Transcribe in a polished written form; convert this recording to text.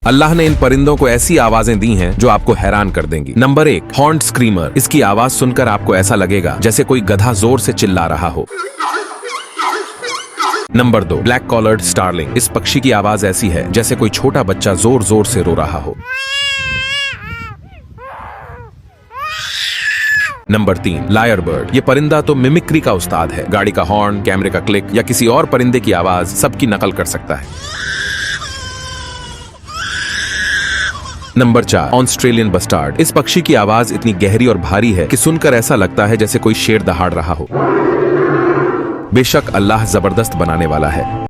अल्लाह ने इन परिंदों को ऐसी आवाजें दी हैं जो आपको हैरान कर देंगी। Number 1, horned screamer. इसकी आवाज सुनकर आपको ऐसा लगेगा जैसे कोई गधा जोर से चिल्ला रहा हो। Number 2, black collared starling. इस पक्षी की आवाज ऐसी है जैसे कोई छोटा बच्चा जोर जोर से रो रहा हो। Number 3, lyre bird. ये परिंदा तो मिमिक्री का उस्ताद है। गाड़ी का हॉर्न, कैमरे का क्लिक या किसी और परिंदे की आवाज सबकी नकल कर सकता है। Number 4, Australian bustard. इस पक्षी की आवाज इतनी गहरी और भारी है कि सुनकर ऐसा लगता है जैसे कोई शेर दहाड़ रहा हो। बेशक अल्लाह जबरदस्त बनाने वाला है।